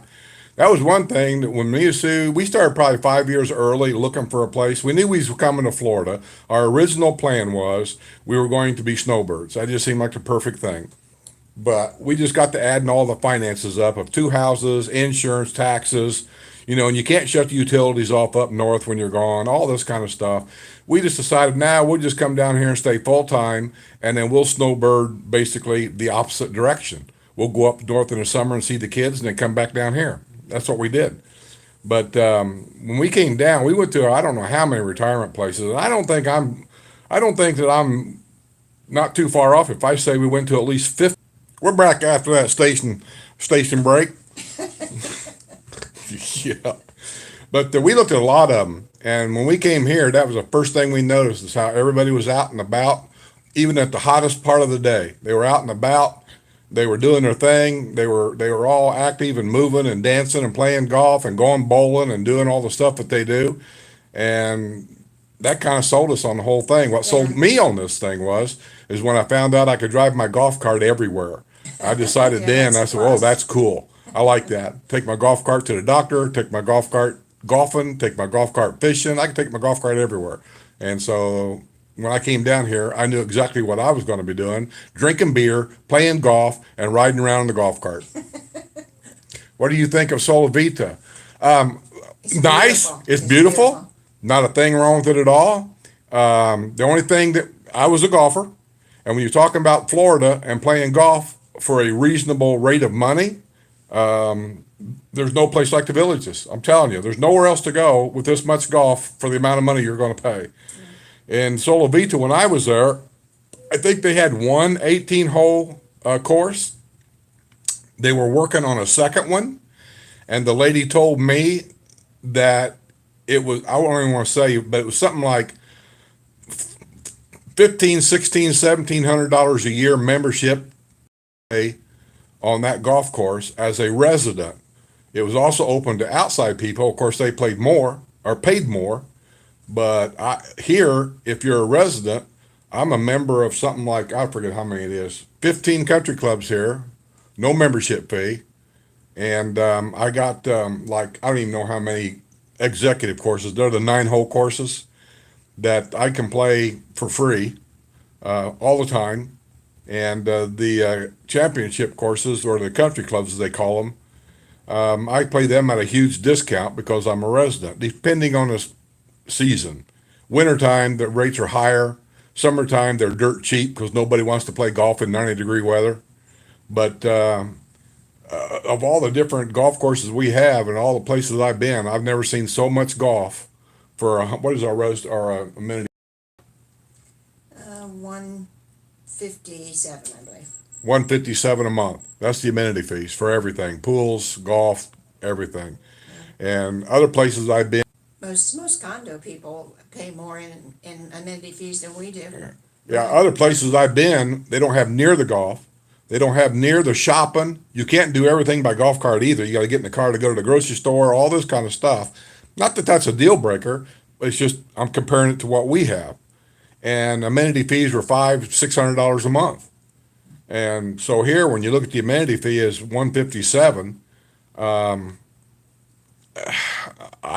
That was one thing that when me and Sue, we started probably 5 years early looking for a place. We knew we was coming to Florida. Our original plan was we were going to be snowbirds. That just seemed like the perfect thing. But we just got to adding all the finances up of two houses, insurance, taxes, and you can't shut the utilities off up north when you're gone, all this kind of stuff. We just decided now we'll just come down here and stay full time, and then we'll snowbird basically the opposite direction. We'll go up north in the summer and see the kids, and then come back down here. That's what we did. But when we came down, we went to I don't know how many retirement places, and I don't think that I'm not too far off if I say we went to at least 50. We're back after that station break. Yeah. But we looked at a lot of them. And when we came here, that was the first thing we noticed is how everybody was out and about, even at the hottest part of the day. They were out and about. They were doing their thing. They were all active and moving and dancing and playing golf and going bowling and doing all the stuff that they do. And that kind of sold us on the whole thing. What Yeah. sold me on this thing is when I found out I could drive my golf cart everywhere. I decided Yeah, then, that's I a said, "Oh, plus. that's cool. I like that. Take my golf cart to the doctor, take my golf cart golfing, take my golf cart fishing. I can take my golf cart everywhere." And so when I came down here, I knew exactly what I was going to be doing: drinking beer, playing golf, and riding around in the golf cart. What do you think of Solavita? It's Nice. beautiful. It's It's beautiful. beautiful. Not a thing wrong with it at all. The only thing that I was a golfer, and when you're talking about Florida and playing golf for a reasonable rate of money, there's no place like the villages. I'm telling you, there's nowhere else to go with this much golf for the amount of money you're going to pay. In Solavita, when I was there, I think they had one 18-hole course. They were working on a second one, and the lady told me that it was, I don't even want to say, but it was something like 15, 16, $1,700 a year membership pay on that golf course as a resident. It was also open to outside people. Of course, they played more or paid more. But here, if you're a resident, I'm a member of something like, I forget how many it is, 15 country clubs here, no membership fee. And I got like, I don't even know how many executive courses. They're the 9-hole courses that I can play for free all the time. And the championship courses, or the country clubs as they call them, I play them at a huge discount because I'm a resident, depending on the season. Wintertime, the rates are higher. Summertime, they're dirt cheap because nobody wants to play golf in 90-degree weather. But of all the different golf courses we have and all the places I've been, I've never seen so much golf for what is our amenity? 157, I believe. 157 a month. That's the amenity fees for everything: pools, golf, everything. Yeah. And other places I've been. Most condo people pay more in amenity fees than we do. Yeah, other places I've been, they don't have near the golf. They don't have near the shopping. You can't do everything by golf cart either. You got to get in the car to go to the grocery store, all this kind of stuff. Not that that's a deal breaker. It's just I'm comparing it to what we have. And amenity fees were $500-600 a month. And so here, when you look at the amenity fee is 157, I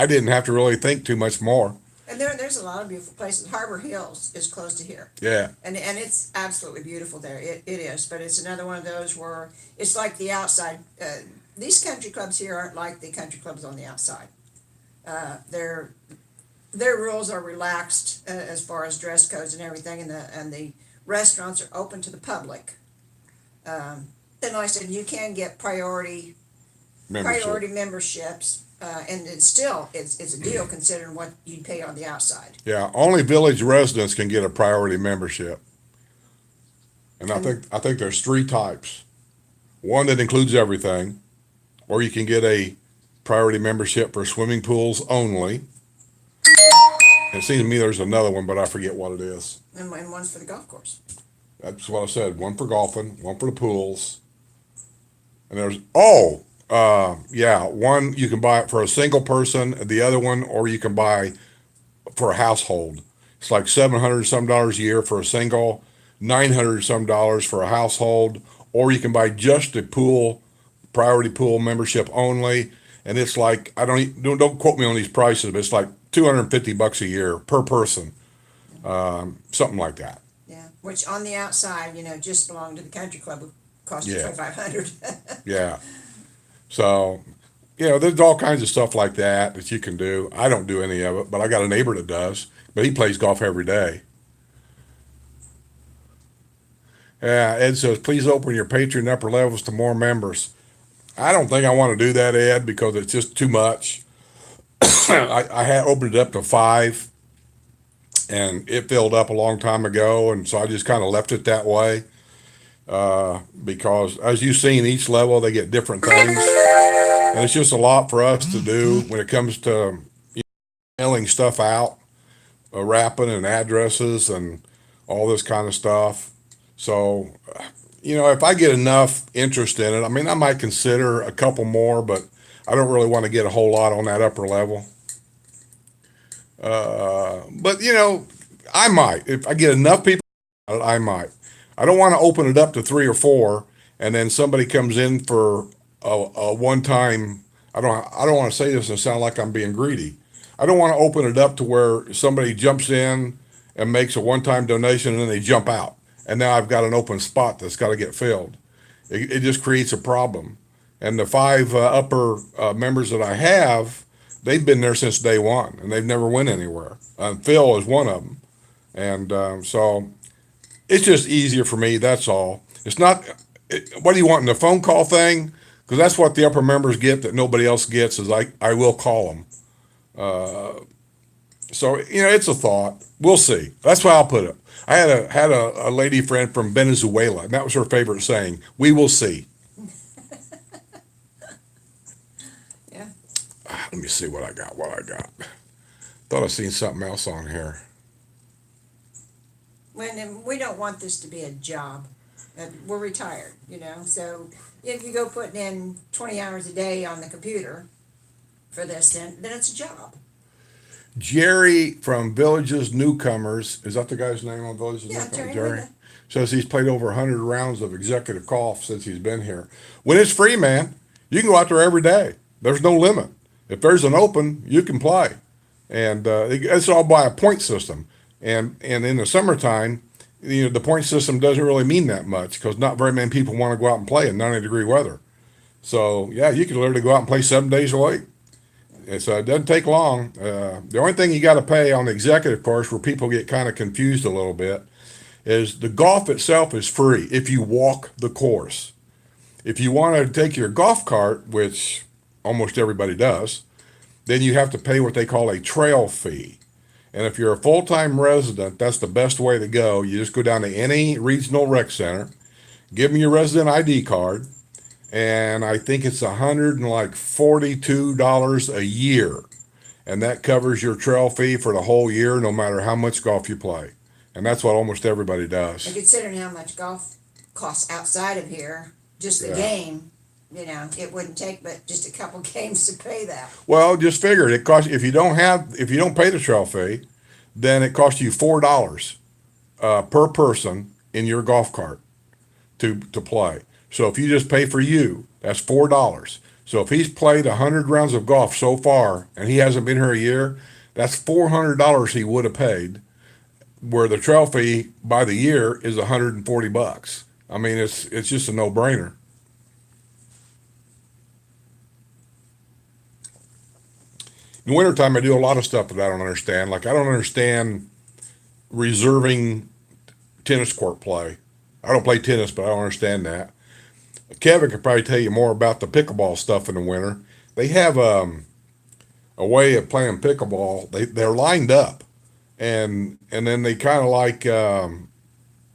didn't have to really think too much more. And there's a lot of beautiful places. Harbor Hills is close to here. Yeah, And it's absolutely beautiful there. It is, but it's another one of those where it's like the outside. These country clubs here aren't like the country clubs on the outside. Their rules are relaxed as far as dress codes and everything, and the restaurants are open to the public. And like I said, you can get membership. priority memberships, and it's a deal considering what you pay on the outside. Yeah, only village residents can get a priority membership. And I think there's three types. One that includes everything, or you can get a priority membership for swimming pools only. It seems to me there's another one, but I forget what it is. And one's for the golf course. That's what I said. One for golfing, one for the pools. And there's yeah, one you can buy it for a single person, the other one, or you can buy for a household. It's like $700 some a year for a single, $900 some for a household, or you can buy just a pool, priority pool membership only, and it's like don't quote me on these prices, but it's like $250 a year per person, something like that. Yeah, which on the outside, just belong to the country club would cost you Yeah. 2,500. Yeah. So, there's all kinds of stuff like that you can do. I don't do any of it, but I got a neighbor that does, but he plays golf every day. Yeah, Ed says, please open your Patreon upper levels to more members. I don't think I want to do that, Ed, because it's just too much. I had opened it up to 5, and it filled up a long time ago, and so I just kind of left it that way. Because as you've seen, each level they get different things, and it's just a lot for us to do when it comes to mailing stuff out, wrapping and addresses and all this kind of stuff. So, if I get enough interest in it, I mean, I might consider a couple more, but I don't really want to get a whole lot on that upper level. But I might if I get enough people. I might. I don't want to open it up to 3 or 4, and then somebody comes in for a one-time. I don't want to say this and sound like I'm being greedy. I don't want to open it up to where somebody jumps in and makes a one-time donation and then they jump out, and now I've got an open spot that's got to get filled. It just creates a problem. And the 5 upper members that I have, they've been there since day one, and they've never went anywhere. Phil is one of them, and so. It's just easier for me. That's all. It's not. What do you want in the phone call thing? Because that's what the upper members get that nobody else gets. Is I will call them. So it's a thought. We'll see. That's why I'll put it. I had a lady friend from Venezuela, and that was her favorite saying. We will see. Yeah. Let me see what I got. Thought I seen something else on here. When we don't want this to be a job. We're retired, So if you go putting in 20 hours a day on the computer for this, then it's a job. Jerry from Villages Newcomers, is that the guy's name on Villages Yeah, Newcomers? Jerry. Says he's played over 100 rounds of executive golf since he's been here. When it's free, man, you can go out there every day. There's no limit. If there's an open, you can play. And it's all by a point system. And in the summertime, the point system doesn't really mean that much because not very many people want to go out and play in 90-degree weather. So yeah, you can literally go out and play 7 days a week. And so it doesn't take long. The only thing you got to pay on the executive course, where people get kind of confused a little bit, is the golf itself is free if you walk the course. If you want to take your golf cart, which almost everybody does, then you have to pay what they call a trail fee. And if you're a full-time resident, that's the best way to go. You just go down to any regional rec center, give them your resident ID card, and I think it's $142 a year. And that covers your trail fee for the whole year, no matter how much golf you play. And that's what almost everybody And does. considering how much golf costs outside of here, just the Yeah. game, it wouldn't take but just a couple games to pay that. Well, just figure it costs, if you don't pay the trail fee, then it costs you $4 per person in your golf cart to play. So if you just pay for you, that's $4. So if he's played 100 rounds of golf so far and he hasn't been here a year, that's $400 he would have paid. Where the trail fee by the year is $140. I mean, it's just a no-brainer. In the wintertime, I do a lot of stuff that I don't understand. Like, I don't understand reserving tennis court play. I don't play tennis, but I don't understand that. Kevin could probably tell you more about the pickleball stuff in the winter. They have a way of playing pickleball. They're lined up, and then they kind of like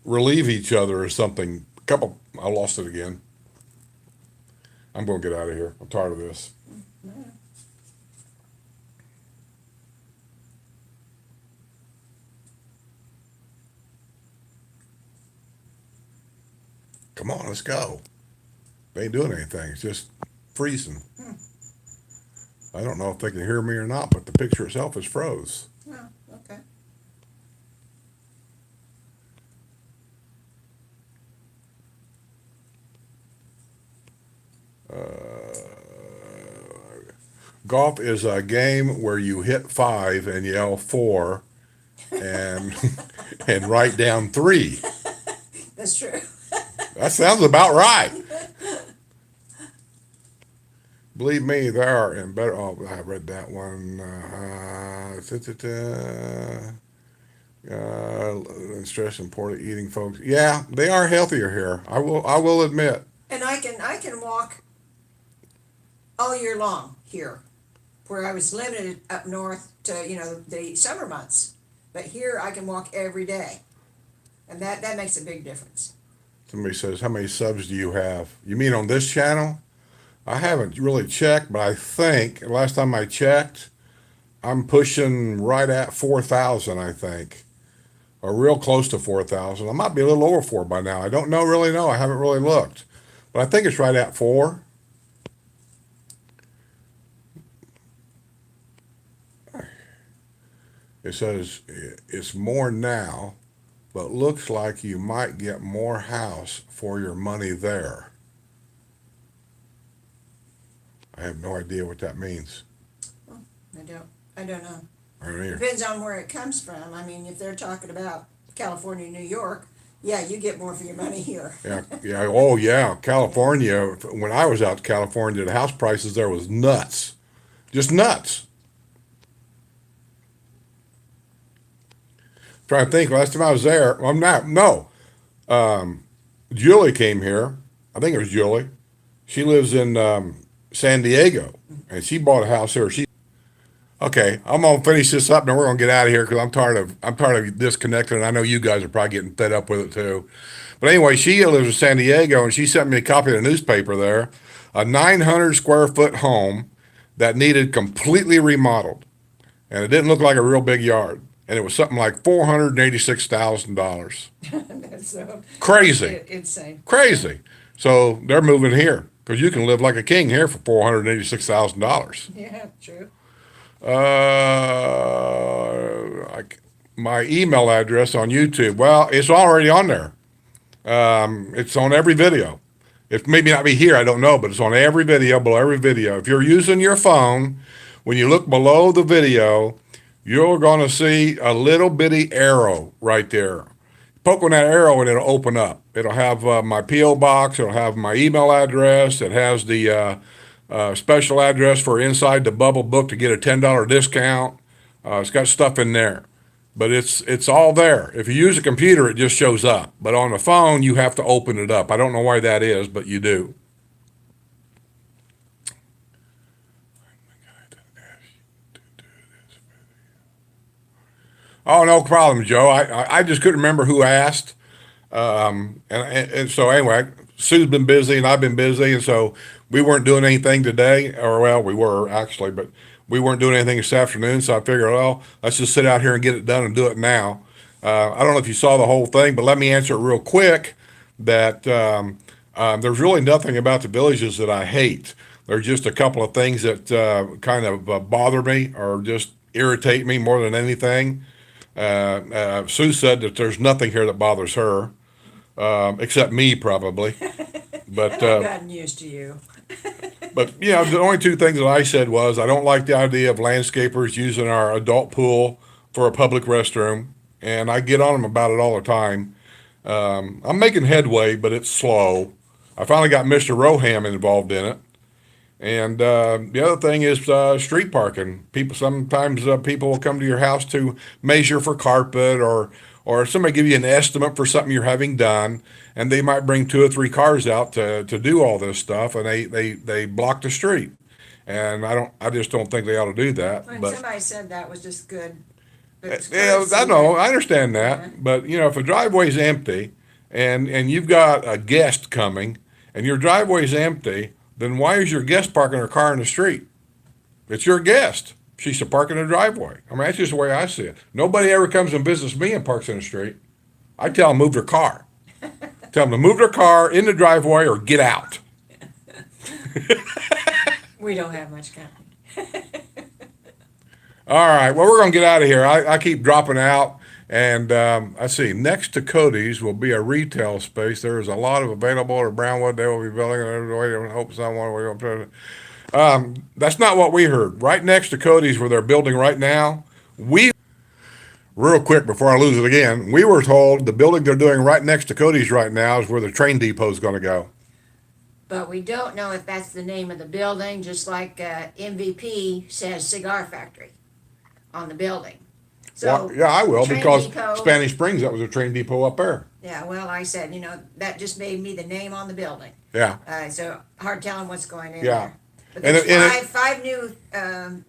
relieve each other or something. I lost it again. I'm going to get out of here. I'm tired of this. Come on, let's go. They ain't doing anything. It's just freezing. I don't know if they can hear me or not, but the picture itself is froze. Oh, okay. Golf is a game where you hit 5 and yell 4 and and write down 3. That's true. That sounds about right. Believe me, there are and better. Oh, I read that one. Stress and poorly eating folks. Yeah, they are healthier here. I will admit. And I can walk all year long here, where I was limited up north to the summer months. But here I can walk every day, and that makes a big difference. Somebody says, "How many subs do you have?" You mean on this channel? I haven't really checked, but I think last time I checked, I'm pushing right at 4,000. I think, or real close to 4,000. I might be a little over 4 by now. I don't really know. I haven't really looked, but I think it's right at 4. It says it's more now, but looks like you might get more house for your money there. I have no idea what that means. I don't know. I don't either. Depends on where it comes from. I mean, if they're talking about California, New York, yeah, you get more for your money here. Yeah. Oh, yeah. California. When I was out to California, the house prices there was nuts, just nuts. Trying to think. Last time I was there, I'm not. No, Julie came here. I think it was Julie. She lives in San Diego, and she bought a house here. Okay, I'm gonna finish this up, and we're gonna get out of here because I'm tired of disconnecting. And I know you guys are probably getting fed up with it too. But anyway, she lives in San Diego, and she sent me a copy of the newspaper there, a 900 square foot home that needed completely remodeled, and it didn't look like a real big yard, and it was something like $486,000. That's so Crazy, insane. crazy. So they're moving here because you can live like a king here for $486,000. Yeah, true. My email address on YouTube. Well, it's already on there. It's on every video. It maybe not be here, I don't know, but it's on every video, below every video. If you're using your phone, when you look below the video, you're going to see a little bitty arrow right there. poke on that arrow and it'll open up. It'll have my P.O. box. It'll have my email address. It has the special address for inside the bubble book to get a $10 discount. It's got stuff in there, but it's all there. If you use a computer, it just shows up. But on the phone, you have to open it up. I don't know why that is, but you do. Oh, no problem, Joe. I just couldn't remember who asked. And so anyway, Sue's been busy and I've been busy, and so we weren't doing anything today, or well, we were actually, but we weren't doing anything this afternoon. So I figured, well, let's just sit out here and get it done and do it now. I don't know if you saw the whole thing, but let me answer it real quick. That there's really nothing about the villages that I hate. There's just a couple of things that kind of bother me or just irritate me more than anything. Sue said that there's nothing here that bothers her, except me probably. But And I've gotten used to you. but the only two things that I said was I don't like the idea of landscapers using our adult pool for a public restroom, and I get on them about it all the time. I'm making headway, but it's slow. I finally got Mr. Roham involved in it. And the other thing is street parking. People sometimes people will come to your house to measure for carpet, or somebody give you an estimate for something you're having done, and they might bring two or three cars out to do all this stuff, and they block the street. And I just don't think they ought to do that. When But somebody said that was just good. It's yeah, courtesy, I know, I but- understand Yeah. that. But if a driveway's empty and you've got a guest coming and your driveway's empty, then why is your guest parking her car in the street? It's your guest. She should park in the driveway. I mean, that's just the way I see it. Nobody ever comes and visits me and parks in the street. I tell them move their car. Tell them to move their car in the driveway or get out. We don't have much company. All right. Well, we're going to get out of here. I keep dropping out. And I see, next to Cody's will be a retail space. There is a lot of available at Brownwood. They will be building it. I hope someone. That's not what we heard. Right next to Cody's, where they're building right now, real quick before I lose it again, we were told the building they're doing right next to Cody's right now is where the train depot is going to go. But we don't know if that's the name of the building, just like MVP says Cigar Factory on the building. So, Well, yeah, I will, train because depot- Spanish Springs, that was a train depot up there. Yeah, well, I said, that just made me the name on the building. Yeah. So hard telling what's going in Yeah. there. But And there's it- five new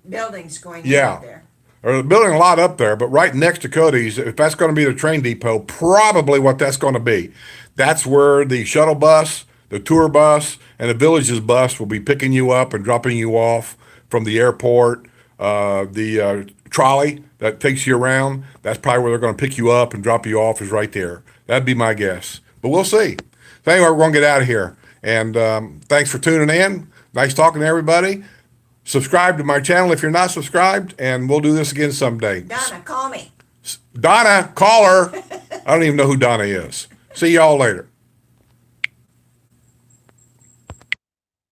buildings going in Yeah. up there. They're building a lot up there, but right next to Cody's, if that's going to be the train depot, probably what that's going to be. That's where the shuttle bus, the tour bus, and the villages bus will be picking you up and dropping you off from the airport. The trolley that takes you around, that's probably where they're going to pick you up and drop you off, is right there. That'd be my guess. But we'll see. So anyway, we're going to get out of here. And thanks for tuning in. Nice talking to everybody. Subscribe to my channel if you're not subscribed, and we'll do this again someday. Donna, call me. Donna, call her. I don't even know who Donna is. See y'all later.